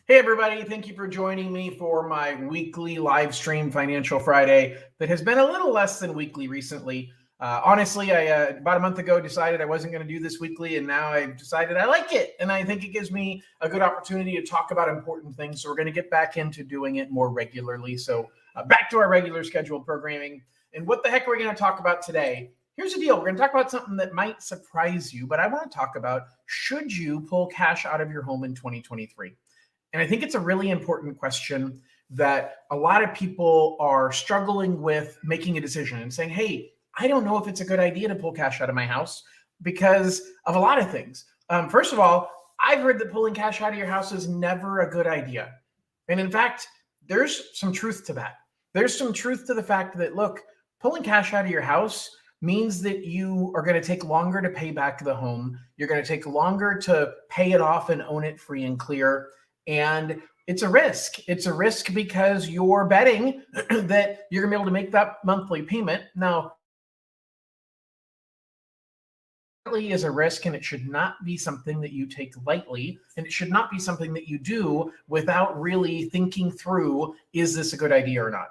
Hey, everybody. Thank you for joining me for my weekly live stream Financial Friday that has been a little less than weekly recently. Honestly, I about a month ago decided I wasn't going to do this weekly, and now I've decided I like it. And I think it gives me a good opportunity to talk about important things. So we're going to get back into doing it more regularly. So back to our regular scheduled programming. And what the heck are we going to talk about today? Here's the deal. We're going to talk about something that might surprise you, but I want to talk about, should you pull cash out of your home in 2023? And I think it's a really important question that a lot of people are struggling with making a decision and saying, hey, I don't know if it's a good idea to pull cash out of my house because of a lot of things. First of all, I've heard that pulling cash out of your house is never a good idea. And in fact, there's some truth to that. There's some truth to the fact that, look, pulling cash out of your house means that you are going to take longer to pay back the home. You're going to take longer to pay it off and own it free and clear. And it's a risk. It's a risk because you're betting that you're going to be able to make that monthly payment. Now, it is a risk, and it should not be something that you take lightly, and it should not be something that you do without really thinking through, is this a good idea or not?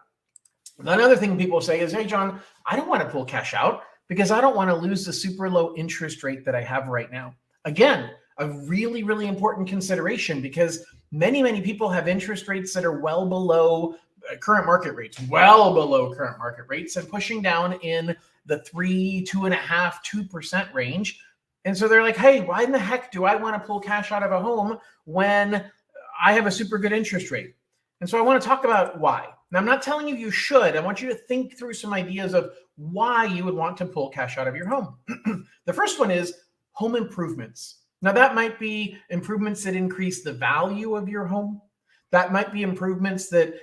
Another thing people say is, hey, John, I don't want to pull cash out because I don't want to lose the super low interest rate that I have right now. Again, a really, really important consideration, because many people have interest rates that are well below current market rates, and pushing down in the 3, 2.5, 2% range. And so they're like, hey, why in the heck do I want to pull cash out of a home when I have a super good interest rate? And so I want to talk about why. Now, I'm not telling you you should. I want you to think through some ideas of why you would want to pull cash out of your home. The first one is home improvements. Now, that might be improvements that increase the value of your home. That might be improvements that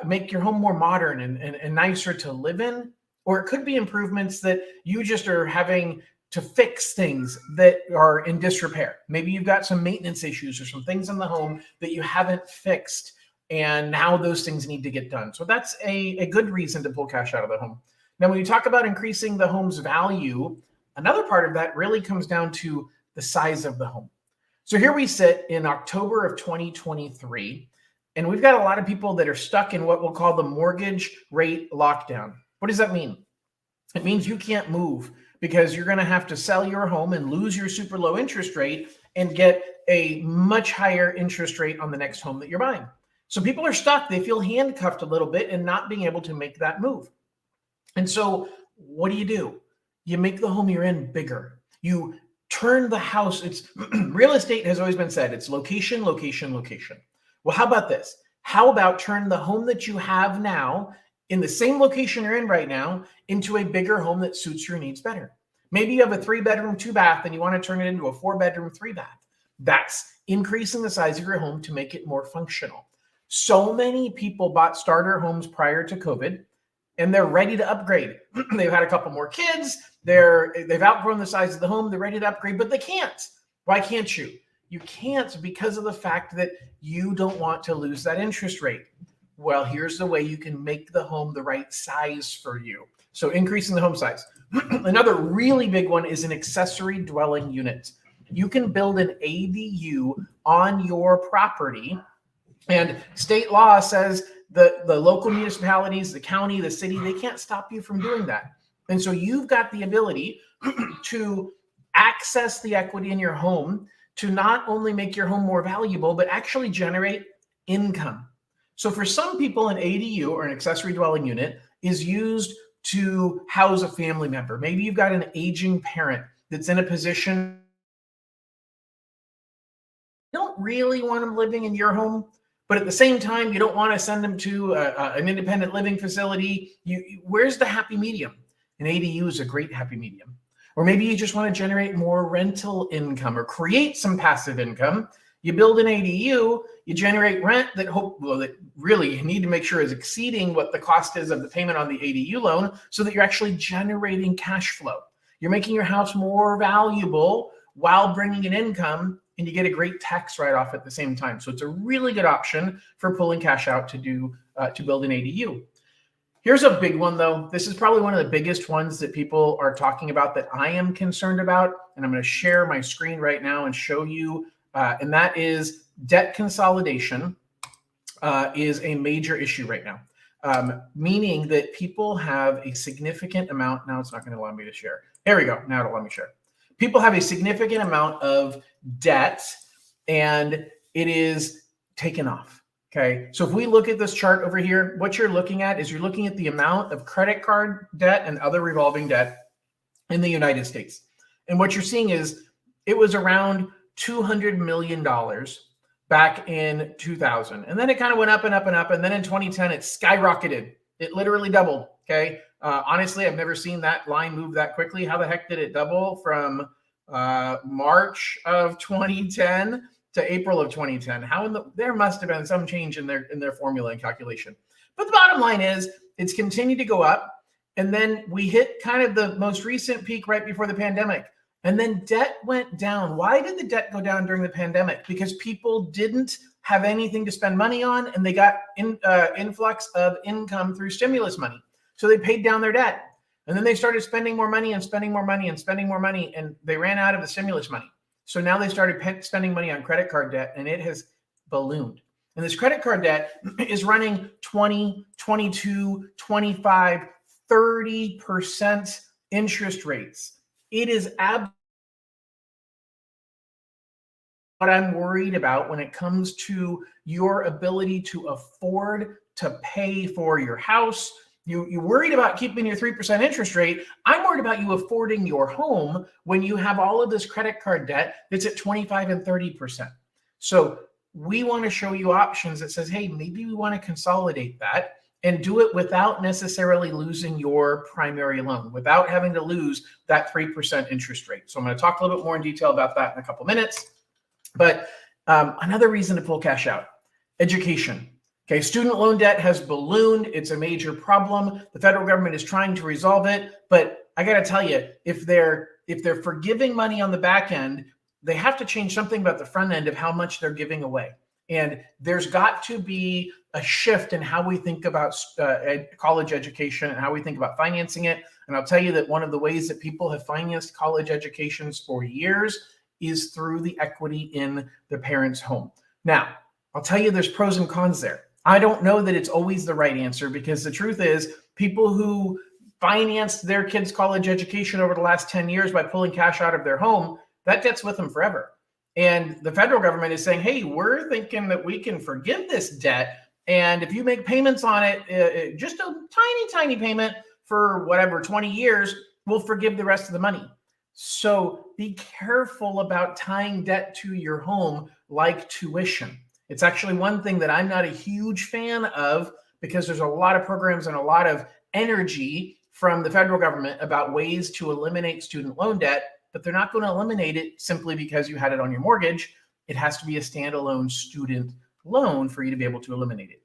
make your home more modern and nicer to live in. Or it could be improvements that you just are having to fix things that are in disrepair. Maybe you've got some maintenance issues or some things in the home that you haven't fixed, and now those things need to get done. So that's a good reason to pull cash out of the home. Now, when you talk about increasing the home's value, another part of that really comes down to the size of the home. So here we sit in October of 2023, and we've got a lot of people that are stuck in what we'll call the mortgage rate lockdown. What does that mean? It means you can't move because you're going to have to sell your home and lose your super low interest rate and get a much higher interest rate on the next home that you're buying. So people are stuck. They feel handcuffed a little bit and not being able to make that move. And so what do? You make the home you're in bigger. You turn the house. It's real estate has always been said, it's location, location, location. Well, how about this? How about turn the home that you have now in the same location you're in right now into a bigger home that suits your needs better? Maybe you have a 3-bedroom, 2-bath, and you want to turn it into a 4-bedroom, 3-bath. That's increasing the size of your home to make it more functional. So many people bought starter homes prior to COVID, and they're ready to upgrade. They've had a couple more kids. They've outgrown the size of the home. They're ready to upgrade, but they can't. Why can't you? You can't because of the fact that you don't want to lose that interest rate. Well, here's the way you can make the home the right size for you. So increasing the home size. Another really big one is an accessory dwelling unit. You can build an ADU on your property, and state law says the local municipalities, the county, the city, they can't stop you from doing that. And so you've got the ability to access the equity in your home to not only make your home more valuable, but actually generate income. So for some people, an ADU, or an accessory dwelling unit, is used to house a family member. Maybe you've got an aging parent that's in a position you don't really want them living in your home, but at the same time, you don't want to send them to an independent living facility. Where's the happy medium? An ADU is a great happy medium. Or maybe you just want to generate more rental income or create some passive income. You build an ADU, you generate rent that really you need to make sure is exceeding what the cost is of the payment on the ADU loan, so that you're actually generating cash flow. You're making your house more valuable while bringing in income, and you get a great tax write-off at the same time. So it's a really good option for pulling cash out to build an ADU. Here's a big one, though. This is probably one of the biggest ones that people are talking about that I am concerned about, and I'm going to share my screen right now and show you. And that is debt consolidation is a major issue right now, meaning that people have a significant amount. Now it's not going to allow me to share. Here we go. Now it'll let me share. People have a significant amount of debt, and it is taken off. Okay. So if we look at this chart over here, what you're looking at is you're looking at the amount of credit card debt and other revolving debt in the United States. And what you're seeing is it was around $200 million back in 2000. And then it kind of went up and up and up. And then in 2010, it skyrocketed. It literally doubled. Okay. Honestly, I've never seen that line move that quickly. How the heck did it double from March of 2010 to April of 2010? There must have been some change in their formula and calculation. But the bottom line is it's continued to go up. And then we hit kind of the most recent peak right before the pandemic. And then debt went down. Why did the debt go down during the pandemic? Because people didn't have anything to spend money on, and they got influx of income through stimulus money. So they paid down their debt. And then they started spending more money and spending more money and spending more money, and they ran out of the stimulus money. So now they started spending money on credit card debt, and it has ballooned. And this credit card debt is running 20, 22, 25, 30% interest rates. It is what I'm worried about when it comes to your ability to afford to pay for your house. You're worried about keeping your 3% interest rate. I'm worried about you affording your home when you have all of this credit card debt that's at 25 and 30%. So we want to show you options that says, hey, maybe we want to consolidate that and do it without necessarily losing your primary loan, without having to lose that 3% interest rate. So I'm going to talk a little bit more in detail about that in a couple minutes. But another reason to pull cash out, education. Okay, student loan debt has ballooned. It's a major problem. The federal government is trying to resolve it. But I got to tell you, if they're forgiving money on the back end, they have to change something about the front end of how much they're giving away. And there's got to be a shift in how we think about college education and how we think about financing it. And I'll tell you that one of the ways that people have financed college educations for years is through the equity in the parents' home. Now, I'll tell you there's pros and cons there. I don't know that it's always the right answer, because the truth is people who financed their kids' college education over the last 10 years by pulling cash out of their home, that debt's with them forever. And the federal government is saying, hey, we're thinking that we can forgive this debt. And if you make payments on it, just a tiny, tiny payment for whatever, 20 years, we'll forgive the rest of the money. So be careful about tying debt to your home like tuition. It's actually one thing that I'm not a huge fan of, because there's a lot of programs and a lot of energy from the federal government about ways to eliminate student loan debt, but they're not going to eliminate it simply because you had it on your mortgage. It has to be a standalone student loan for you to be able to eliminate it.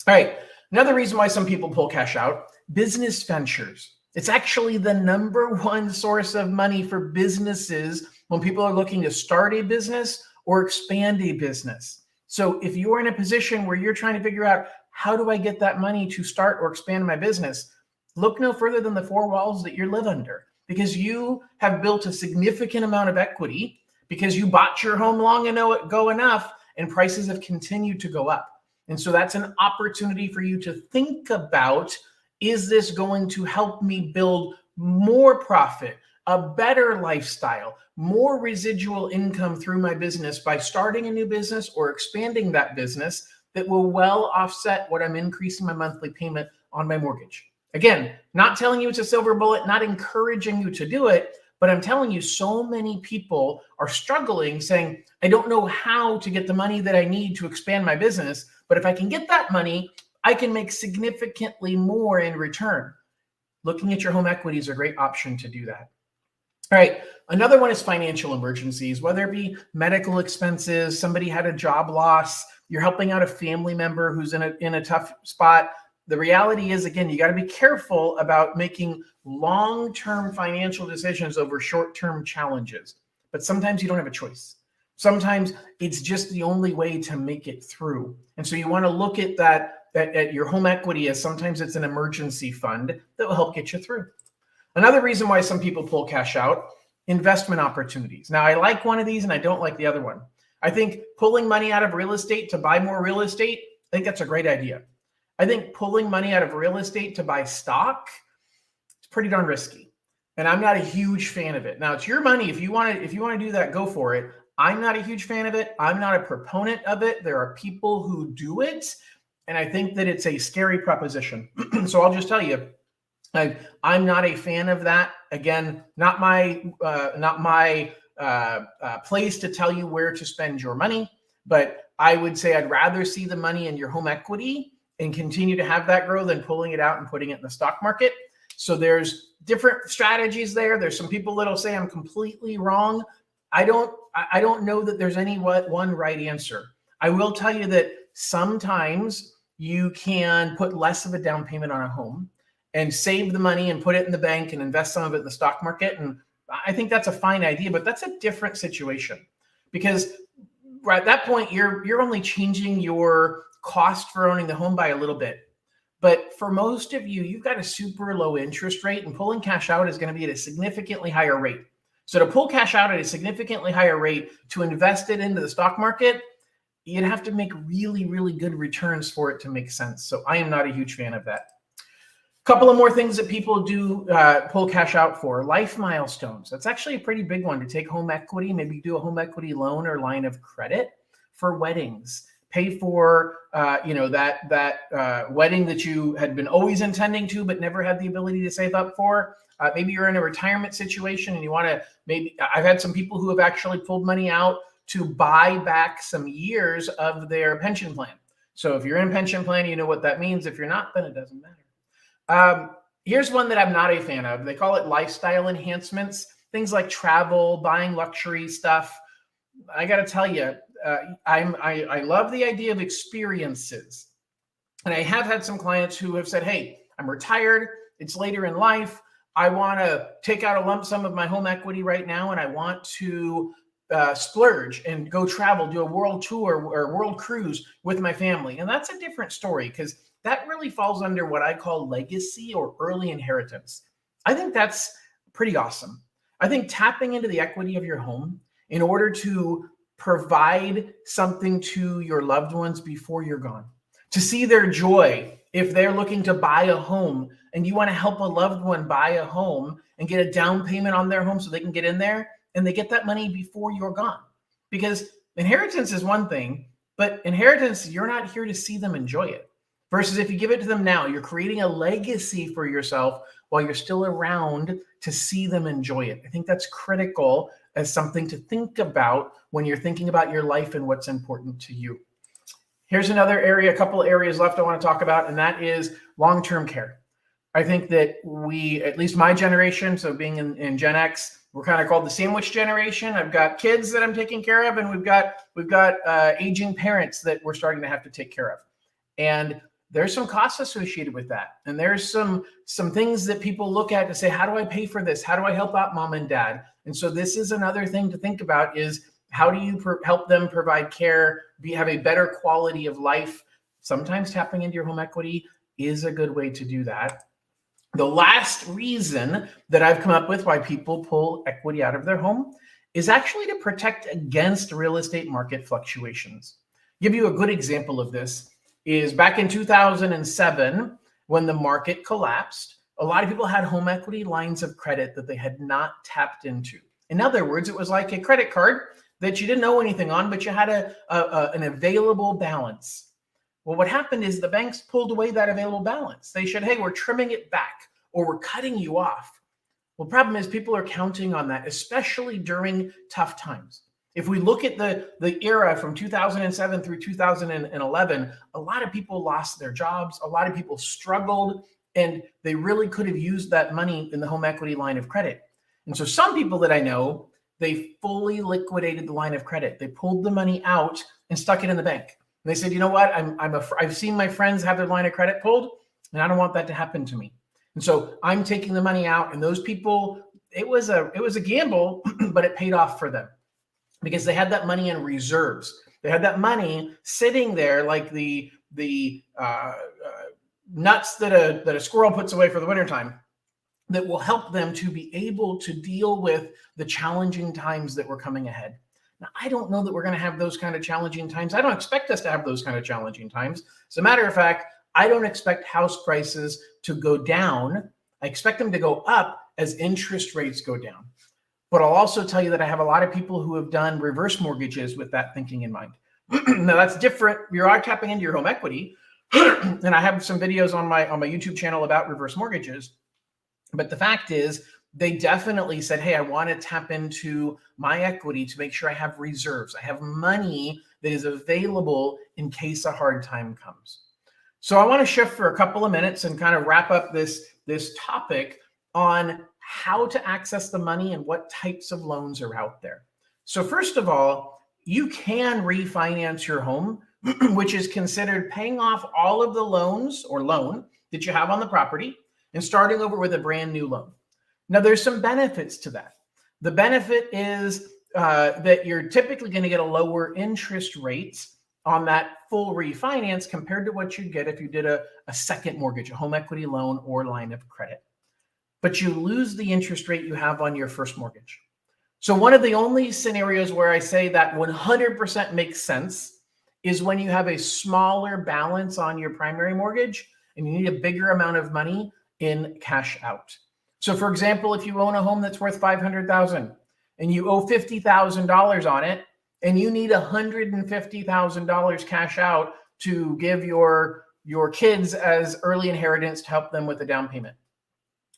All right. Another reason why some people pull cash out, business ventures. It's actually the number one source of money for businesses when people are looking to start a business or expand a business. So if you're in a position where you're trying to figure out, how do I get that money to start or expand my business? Look no further than the four walls that you live under, because you have built a significant amount of equity because you bought your home long ago enough and prices have continued to go up. And so that's an opportunity for you to think about, is this going to help me build more profit, a better lifestyle, more residual income through my business by starting a new business or expanding that business that will well offset what I'm increasing my monthly payment on my mortgage? Again, not telling you it's a silver bullet, not encouraging you to do it, but I'm telling you, so many people are struggling saying, I don't know how to get the money that I need to expand my business, but if I can get that money, I can make significantly more in return. Looking at your home equity is a great option to do that. All right. Another one is financial emergencies, whether it be medical expenses, somebody had a job loss, you're helping out a family member who's in a tough spot. The reality is, again, you got to be careful about making long-term financial decisions over short-term challenges. But sometimes you don't have a choice. Sometimes it's just the only way to make it through. And so you want to look at that at your home equity as sometimes it's an emergency fund that will help get you through. Another reason why some people pull cash out, investment opportunities. Now, I like one of these and I don't like the other one. I think pulling money out of real estate to buy more real estate, I think that's a great idea. I think pulling money out of real estate to buy stock, it's pretty darn risky. And I'm not a huge fan of it. Now it's your money. If you want to do that, go for it. I'm not a huge fan of it. I'm not a proponent of it. There are people who do it, and I think that it's a scary proposition. So I'll just tell you, I'm not a fan of that. Again, not my place to tell you where to spend your money, but I would say I'd rather see the money in your home equity and continue to have that grow than pulling it out and putting it in the stock market. So there's different strategies there. There's some people that'll say I'm completely wrong. I don't know that there's any one right answer. I will tell you that sometimes you can put less of a down payment on a home and save the money and put it in the bank and invest some of it in the stock market. And I think that's a fine idea, but that's a different situation, because at that point you're only changing your cost for owning the home by a little bit. But for most of you, you've got a super low interest rate, and pulling cash out is going to be at a significantly higher rate. So to pull cash out at a significantly higher rate to invest it into the stock market, you'd have to make really, really good returns for it to make sense. So I am not a huge fan of that. Couple of more things that people do pull cash out for. Life milestones. That's actually a pretty big one, to take home equity, maybe do a home equity loan or line of credit for weddings. Pay for that wedding that you had been always intending to but never had the ability to save up for. Maybe you're in a retirement situation and you want to, I've had some people who have actually pulled money out to buy back some years of their pension plan. So if you're in a pension plan, you know what that means. If you're not, then it doesn't matter. Here's one that I'm not a fan of. They call it lifestyle enhancements, things like travel, buying luxury stuff. I got to tell you, I love the idea of experiences. And I have had some clients who have said, hey, I'm retired. It's later in life. I want to take out a lump sum of my home equity right now, and I want to splurge and go travel, do a world tour or world cruise with my family. And that's a different story, because that really falls under what I call legacy or early inheritance. I think that's pretty awesome. I think tapping into the equity of your home in order to provide something to your loved ones before you're gone, to see their joy if they're looking to buy a home and you want to help a loved one buy a home and get a down payment on their home so they can get in there, and they get that money before you're gone. Because inheritance is one thing, but inheritance, you're not here to see them enjoy it. Versus if you give it to them now, you're creating a legacy for yourself while you're still around to see them enjoy it. I think that's critical as something to think about when you're thinking about your life and what's important to you. Here's another area, a couple of areas left I want to talk about, and that is long-term care. I think that we, at least my generation, so being in Gen X, we're kind of called the sandwich generation. I've got kids that I'm taking care of, and we've got aging parents that we're starting to have to take care of. And there's some costs associated with that. And there's some things that people look at to say, how do I pay for this? How do I help out mom and dad? And so this is another thing to think about, is how do you help them provide care, have a better quality of life? Sometimes tapping into your home equity is a good way to do that. The last reason that I've come up with why people pull equity out of their home is actually to protect against real estate market fluctuations. Give you a good example of this is back in 2007, when the market collapsed, a lot of people had home equity lines of credit that they had not tapped into. In other words, it was like a credit card that you didn't owe anything on, but you had an available balance. Well, what happened is the banks pulled away that available balance. They said, hey, we're trimming it back, or we're cutting you off. Well, the problem is people are counting on that, especially during tough times. If we look at the era from 2007 through 2011, a lot of people lost their jobs. A lot of people struggled, and they really could have used that money in the home equity line of credit. And so some people that I know, they fully liquidated the line of credit. They pulled the money out and stuck it in the bank. And they said, you know what? I've seen my friends have their line of credit pulled, and I don't want that to happen to me. And so I'm taking the money out. And those people, it was a gamble, but it paid off for them because they had that money in reserves. They had that money sitting there like the nuts that a squirrel puts away for the wintertime, that will help them to be able to deal with the challenging times that were coming ahead. Now, I don't know that we're going to have those kind of challenging times. I don't expect us to have those kind of challenging times. As a matter of fact, I don't expect house prices to go down. I expect them to go up as interest rates go down. But I'll also tell you that I have a lot of people who have done reverse mortgages with that thinking in mind. Now that's different. You are tapping into your home equity. And I have some videos on my YouTube channel about reverse mortgages. But the fact is, they definitely said, hey, I want to tap into my equity to make sure I have reserves. I have money that is available in case a hard time comes. So I want to shift for a couple of minutes and kind of wrap up this topic on how to access the money and what types of loans are out there. So first of all, you can refinance your home, which is considered paying off all of the loans or loan that you have on the property and starting over with a brand new loan. Now, there's some benefits to that. The benefit is that you're typically going to get a lower interest rate on that full refinance compared to what you'd get if you did a second mortgage, a home equity loan or line of credit. But you lose the interest rate you have on your first mortgage. So one of the only scenarios where I say that 100% makes sense is when you have a smaller balance on your primary mortgage and you need a bigger amount of money in cash out. So for example, if you own a home that's worth $500,000 and you owe $50,000 on it and you need $150,000 cash out to give your kids as early inheritance to help them with the down payment.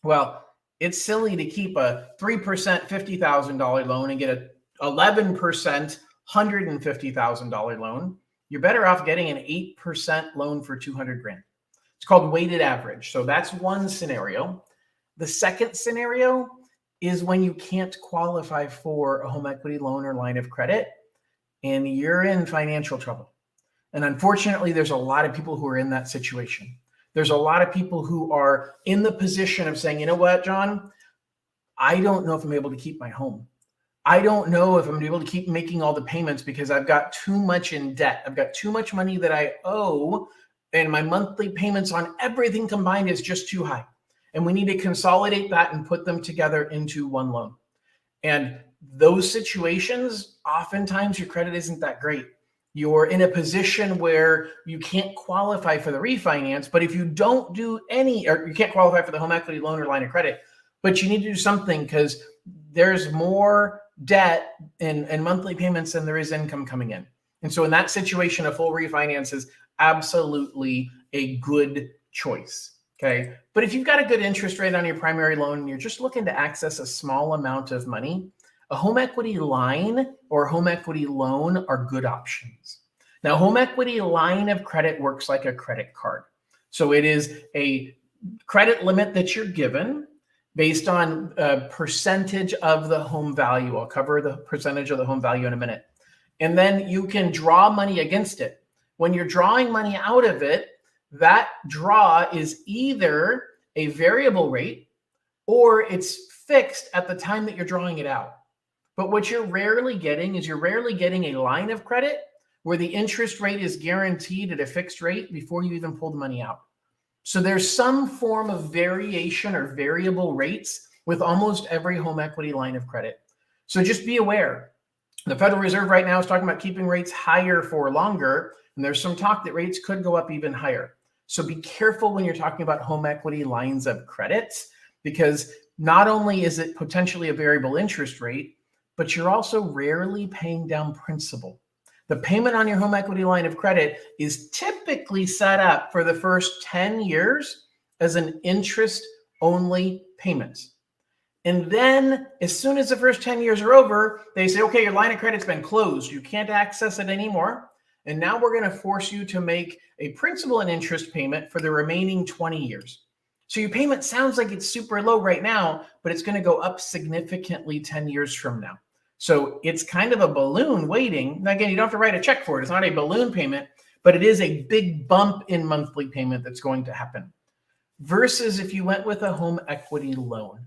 Well, it's silly to keep a 3% $50,000 loan and get an 11% $150,000 loan. You're better off getting an 8% loan for $200,000. It's called weighted average. So that's one scenario. The second scenario is when you can't qualify for a home equity loan or line of credit and you're in financial trouble. And unfortunately, there's a lot of people who are in that situation. There's a lot of people who are in the position of saying, you know what, John, I don't know if I'm able to keep my home. I don't know if I'm able to keep making all the payments because I've got too much in debt. I've got too much money that I owe, and my monthly payments on everything combined is just too high. And we need to consolidate that and put them together into one loan. And those situations, oftentimes your credit isn't that great. You're in a position where you can't qualify for the refinance, but if you don't do any, or you can't qualify for the home equity loan or line of credit, but you need to do something because there's more debt and monthly payments than there is income coming in. And so in that situation, a full refinance is absolutely a good choice. Okay. But if you've got a good interest rate on your primary loan and you're just looking to access a small amount of money, a home equity line or home equity loan are good options. Now, home equity line of credit works like a credit card. So it is a credit limit that you're given based on a percentage of the home value. I'll cover the percentage of the home value in a minute. And then you can draw money against it. When you're drawing money out of it, that draw is either a variable rate or it's fixed at the time that you're drawing it out. But what you're rarely getting is you're rarely getting a line of credit where the interest rate is guaranteed at a fixed rate before you even pull the money out. So there's some form of variation or variable rates with almost every home equity line of credit. So just be aware. The Federal Reserve right now is talking about keeping rates higher for longer, and there's some talk that rates could go up even higher. So be careful when you're talking about home equity lines of credit, because not only is it potentially a variable interest rate, but you're also rarely paying down principal. The payment on your home equity line of credit is typically set up for the first 10 years as an interest-only payment. And then as soon as the first 10 years are over, they say, okay, your line of credit's been closed. You can't access it anymore. And now we're going to force you to make a principal and interest payment for the remaining 20 years. So your payment sounds like it's super low right now, but it's going to go up significantly 10 years from now. So it's kind of a balloon waiting. Now, again, you don't have to write a check for it. It's not a balloon payment, but it is a big bump in monthly payment that's going to happen. Versus if you went with a home equity loan.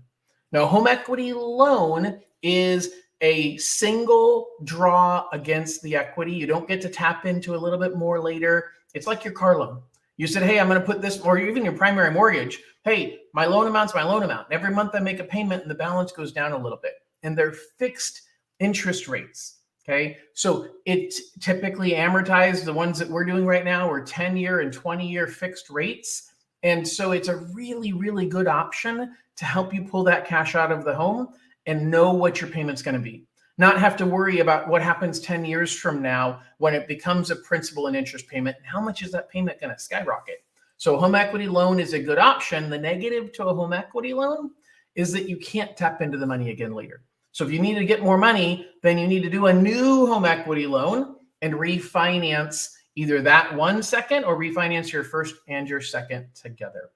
Now, home equity loan is a single draw against the equity. You don't get to tap into a little bit more later. It's like your car loan. You said, hey, I'm going to put this, or even your primary mortgage. Hey, my loan amount's my loan amount. Every month I make a payment and the balance goes down a little bit. And they're fixed interest rates. Okay, so it's typically amortized. The ones that we're doing right now are 10-year and 20-year fixed rates. And so it's a really, really good option to help you pull that cash out of the home and know what your payment's going to be. Not have to worry about what happens 10 years from now when it becomes a principal and interest payment. And how much is that payment going to skyrocket? So a home equity loan is a good option. The negative to a home equity loan is that you can't tap into the money again later. So if you need to get more money, then you need to do a new home equity loan and refinance either that one second or refinance your first and your second together.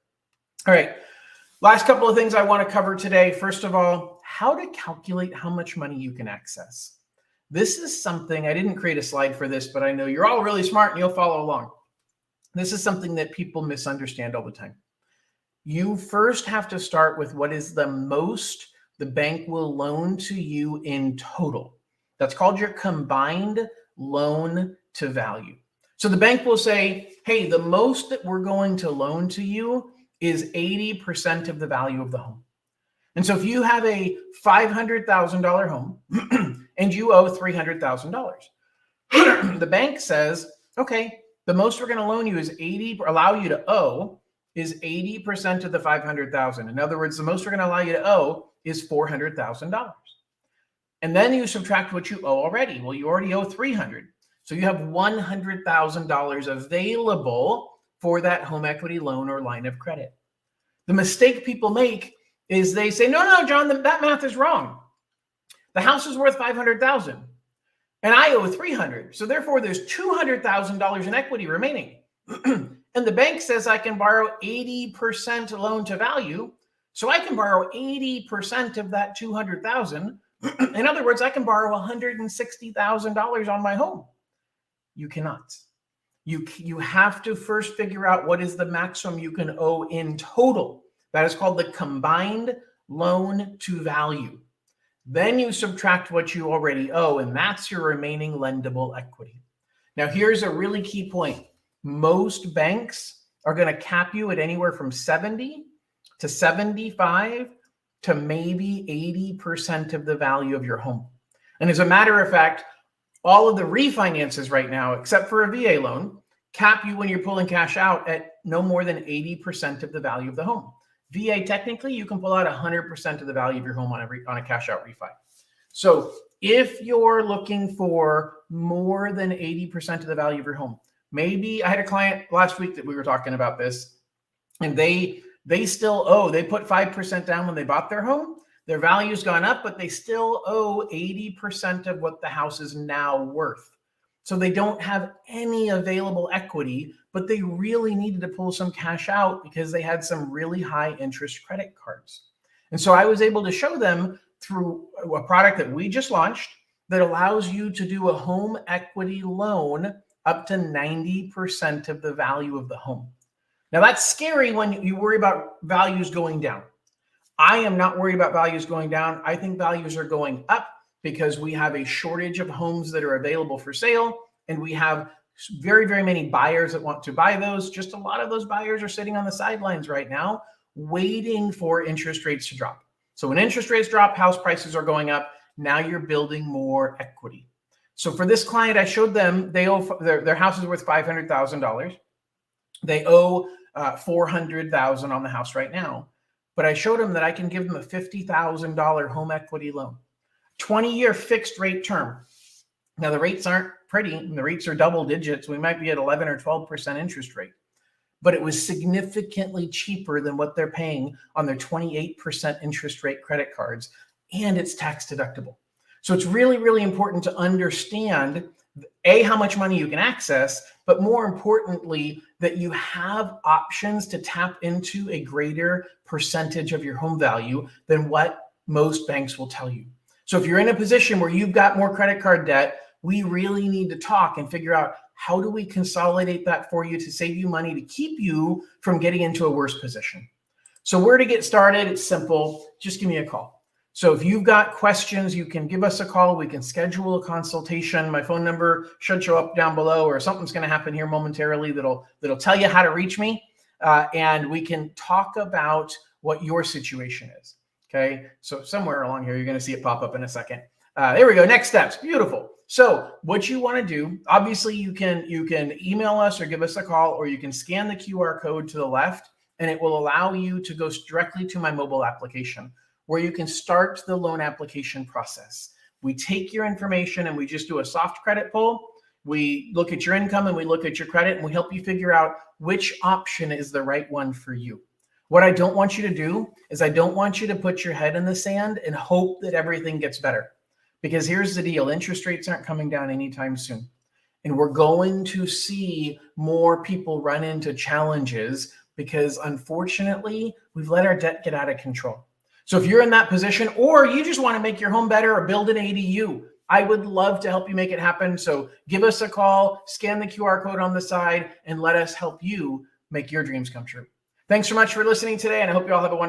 All right, last couple of things I want to cover today. First of all, how to calculate how much money you can access. This is something, I didn't create a slide for this, but I know you're all really smart and you'll follow along. This is something that people misunderstand all the time. You first have to start with what is the most the bank will loan to you in total. That's called your combined loan to value. So the bank will say, hey, the most that we're going to loan to you is 80% of the value of the home. And so if you have a $500,000 home and you owe $300,000, the bank says, okay, the most we're going to loan you is allow you to owe is 80% of the 500,000. In other words, the most we're going to allow you to owe is $400,000. And then you subtract what you owe already. Well, you already owe 300. So you have $100,000 available for that home equity loan or line of credit. The mistake people make is they say, no, John, that math is wrong. The house is worth 500,000 and I owe 300. So therefore there's $200,000 in equity remaining. And the bank says I can borrow 80% loan to value. So I can borrow 80% of that 200,000. In other words, I can borrow $160,000 on my home. You cannot. You have to first figure out what is the maximum you can owe in total. That is called the combined loan to value. Then you subtract what you already owe, and that's your remaining lendable equity. Now, here's a really key point. Most banks are going to cap you at anywhere from 70 to 75 to maybe 80% of the value of your home. And as a matter of fact, all of the refinances right now, except for a VA loan, cap you when you're pulling cash out at no more than 80% of the value of the home. VA, technically, you can pull out 100% of the value of your home on a cash out refi. So if you're looking for more than 80% of the value of your home, maybe I had a client last week that we were talking about this, and they still owe, they put 5% down when they bought their home. Their value's gone up, but they still owe 80% of what the house is now worth. So they don't have any available equity, but they really needed to pull some cash out because they had some really high interest credit cards. And so I was able to show them through a product that we just launched that allows you to do a home equity loan up to 90% of the value of the home. Now that's scary when you worry about values going down. I am not worried about values going down. I think values are going up because we have a shortage of homes that are available for sale, and we have very, very many buyers that want to buy those. Just a lot of those buyers are sitting on the sidelines right now, waiting for interest rates to drop. So when interest rates drop, house prices are going up. Now you're building more equity. So for this client, I showed them they owe their house is worth $500,000. They owe $400,000 on the house right now. But I showed them that I can give them a $50,000 home equity loan, 20-year fixed rate term. Now the rates aren't pretty, and the rates are double digits. We might be at 11 or 12% interest rate, but it was significantly cheaper than what they're paying on their 28% interest rate credit cards, and it's tax deductible. So it's really, really important to understand, A, how much money you can access, but more importantly, that you have options to tap into a greater percentage of your home value than what most banks will tell you. So if you're in a position where you've got more credit card debt, we really need to talk and figure out how do we consolidate that for you to save you money, to keep you from getting into a worse position. So where to get started, it's simple. Just give me a call. So if you've got questions, you can give us a call. We can schedule a consultation. My phone number should show up down below, or something's going to happen here momentarily that'll tell you how to reach me. And we can talk about what your situation is. Okay. So somewhere along here, you're going to see it pop up in a second. There we go. Next steps. Beautiful. So what you want to do, obviously you can email us or give us a call, or you can scan the QR code to the left, and it will allow you to go directly to my mobile application where you can start the loan application process. We take your information and we just do a soft credit pull. We look at your income and we look at your credit, and we help you figure out which option is the right one for you. What I don't want you to do is I don't want you to put your head in the sand and hope that everything gets better. Because here's the deal, interest rates aren't coming down anytime soon. And we're going to see more people run into challenges because unfortunately, we've let our debt get out of control. So if you're in that position, or you just want to make your home better or build an ADU, I would love to help you make it happen. So give us a call, scan the QR code on the side, and let us help you make your dreams come true. Thanks so much for listening today, and I hope you all have a wonderful